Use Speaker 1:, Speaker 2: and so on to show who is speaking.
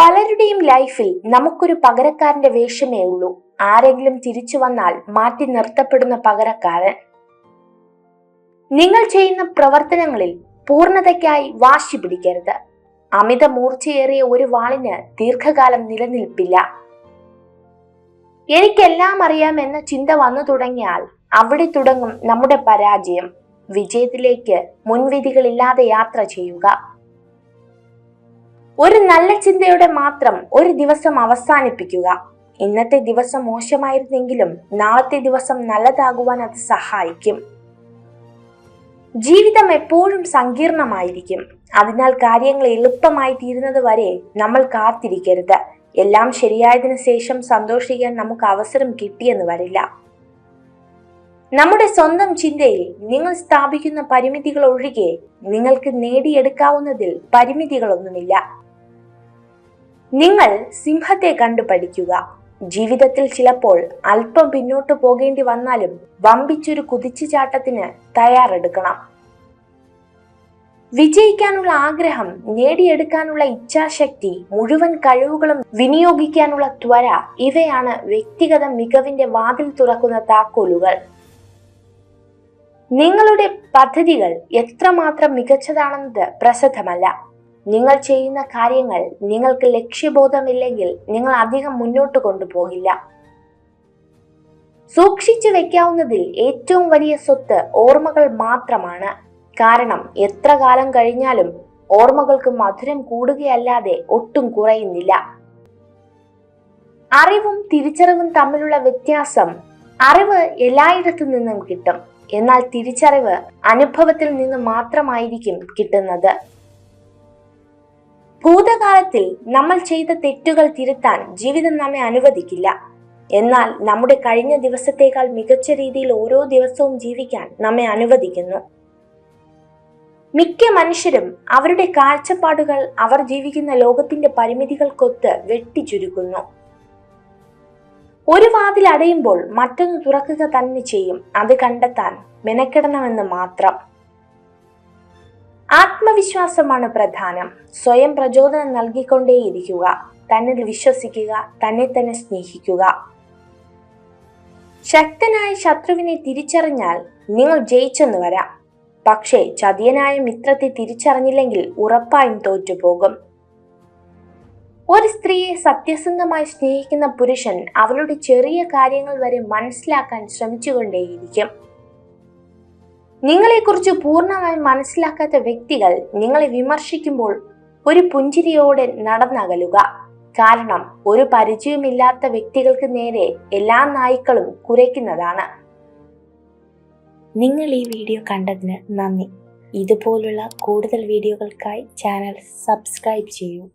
Speaker 1: പലരുടെയും ലൈഫിൽ നമുക്കൊരു പകരക്കാരന്റെ വേഷമേ ഉള്ളൂ. ആരെങ്കിലും തിരിച്ചു വന്നാൽ മാറ്റി നിർത്തപ്പെടുന്ന പകരക്കാരൻ. നിങ്ങൾ ചെയ്യുന്ന പ്രവർത്തനങ്ങളിൽ പൂർണ്ണതയ്ക്കായി വാശി പിടിക്കരുത്. അമിത മൂർച്ചയേറിയ ഒരു വാളിന് ദീർഘകാലം നിലനിൽപ്പില്ല. എനിക്കെല്ലാം അറിയാം എന്ന ചിന്ത വന്നു തുടങ്ങിയാൽ അവിടെ തുടങ്ങും നമ്മുടെ പരാജയം. വിജയത്തിലേക്ക് മുൻവിധികളില്ലാതെ യാത്ര ചെയ്യുക. ഒരു നല്ല ചിന്തയോടെ മാത്രം ഒരു ദിവസം അവസാനിപ്പിക്കുക. ഇന്നത്തെ ദിവസം മോശമായിരുന്നെങ്കിലും നാളത്തെ ദിവസം നല്ലതാകുവാൻ അത് സഹായിക്കും. ജീവിതം എപ്പോഴും സങ്കീർണമായിരിക്കും. അതിനാൽ കാര്യങ്ങൾ എളുപ്പമായി തീരുന്നത് വരെ നമ്മൾ കാത്തിരിക്കരുത്. എല്ലാം ശരിയായതിനു ശേഷം സന്തോഷിക്കാൻ നമുക്ക് അവസരം കിട്ടിയെന്ന് വരില്ല. നമ്മുടെ സ്വന്തം ചിന്തയിൽ നിങ്ങൾ സ്ഥാപിക്കുന്ന പരിമിതികൾ ഒഴികെ നിങ്ങൾക്ക് നേടിയെടുക്കാവുന്നതിൽ പരിമിതികളൊന്നുമില്ല. നിങ്ങൾ സിംഹത്തെ കണ്ടു പഠിക്കുക. ജീവിതത്തിൽ ചിലപ്പോൾ അല്പം പിന്നോട്ട് പോകേണ്ടി വന്നാലും വമ്പിച്ചൊരു കുതിച്ചുചാട്ടത്തിന് തയ്യാറെടുക്കണം. വിജയിക്കാനുള്ള ആഗ്രഹം, നേടിയെടുക്കാനുള്ള ഇച്ഛാശക്തി, മുഴുവൻ കഴിവുകളും വിനിയോഗിക്കാനുള്ള ത്വര, ഇവയാണ് വ്യക്തിഗത മികവിന്റെ വാതിൽ തുറക്കുന്ന താക്കോലുകൾ. നിങ്ങളുടെ പദ്ധതികൾ എത്രമാത്രം മികച്ചതാണെന്നത് പ്രസിദ്ധമല്ല. നിങ്ങൾ ചെയ്യുന്ന കാര്യങ്ങൾ നിങ്ങൾക്ക് ലക്ഷ്യബോധമില്ലെങ്കിൽ നിങ്ങൾ അധികം മുന്നോട്ട് കൊണ്ടുപോകില്ല. സൂക്ഷിച്ചു വെക്കാവുന്നതിൽ ഏറ്റവും വലിയ സ്വത്ത് ഓർമ്മകൾ മാത്രമാണ്. കാരണം എത്ര കാലം കഴിഞ്ഞാലും ഓർമ്മകൾക്ക് മധുരം കൂടുകയല്ലാതെ ഒട്ടും കുറയുന്നില്ല. അറിവും തിരിച്ചറിവും തമ്മിലുള്ള വ്യത്യാസം: അറിവ് എല്ലായിടത്തു നിന്നും കിട്ടും, എന്നാൽ തിരിച്ചറിവ് അനുഭവത്തിൽ നിന്ന് മാത്രമായിരിക്കും കിട്ടുന്നത്. ഭൂതകാലത്തിൽ നമ്മൾ ചെയ്ത തെറ്റുകൾ തിരുത്താൻ ജീവിതം നമ്മെ അനുവദിക്കില്ല. എന്നാൽ നമ്മുടെ കഴിഞ്ഞ ദിവസത്തേക്കാൾ മികച്ച രീതിയിൽ ഓരോ ദിവസവും ജീവിക്കാൻ നമ്മെ അനുവദിക്കുന്നു. മിക്ക മനുഷ്യരും അവരുടെ കാഴ്ചപ്പാടുകൾ അവർ ജീവിക്കുന്ന ലോകത്തിന്റെ പരിമിതികൾക്കൊത്ത് വെട്ടിച്ചുരുക്കുന്നു. ഒരു വാതിൽ അടയുമ്പോൾ മറ്റൊന്ന് തുറക്കുക തന്നെ ചെയ്യും. അത് കണ്ടെത്താൻ മെനക്കെടണമെന്ന് മാത്രം. ആത്മവിശ്വാസമാണ് പ്രധാനം. സ്വയം പ്രചോദനം നൽകിക്കൊണ്ടേയിരിക്കുക. തന്നിൽ വിശ്വസിക്കുക. തന്നെ തന്നെ സ്നേഹിക്കുക. ശക്തനായ ശത്രുവിനെ തിരിച്ചറിഞ്ഞാൽ നിങ്ങൾ ജയിച്ചെന്ന് വരാം. പക്ഷേ ചതിയനായ മിത്രത്തെ തിരിച്ചറിഞ്ഞില്ലെങ്കിൽ ഉറപ്പായും തോറ്റുപോകും. ഒരു സ്ത്രീയെ സത്യസന്ധമായി സ്നേഹിക്കുന്ന പുരുഷൻ അവളുടെ ചെറിയ കാര്യങ്ങൾ വരെ മനസ്സിലാക്കാൻ ശ്രമിച്ചുകൊണ്ടേയിരിക്കും. നിങ്ങളെക്കുറിച്ച് പൂർണ്ണമായി മനസ്സിലാക്കാത്ത വ്യക്തികൾ നിങ്ങളെ വിമർശിക്കുമ്പോൾ ഒരു പുഞ്ചിരിയോടെ നടന്നകലുക. കാരണം ഒരു പരിചയമില്ലാത്ത വ്യക്തികൾക്ക് നേരെ എല്ലാ നായ്ക്കളും കുരയ്ക്കുന്നതാണ്.
Speaker 2: നിങ്ങൾ ഈ വീഡിയോ കണ്ടതിന് നന്ദി. ഇതുപോലുള്ള കൂടുതൽ വീഡിയോകൾക്കായി ചാനൽ സബ്സ്ക്രൈബ് ചെയ്യൂ.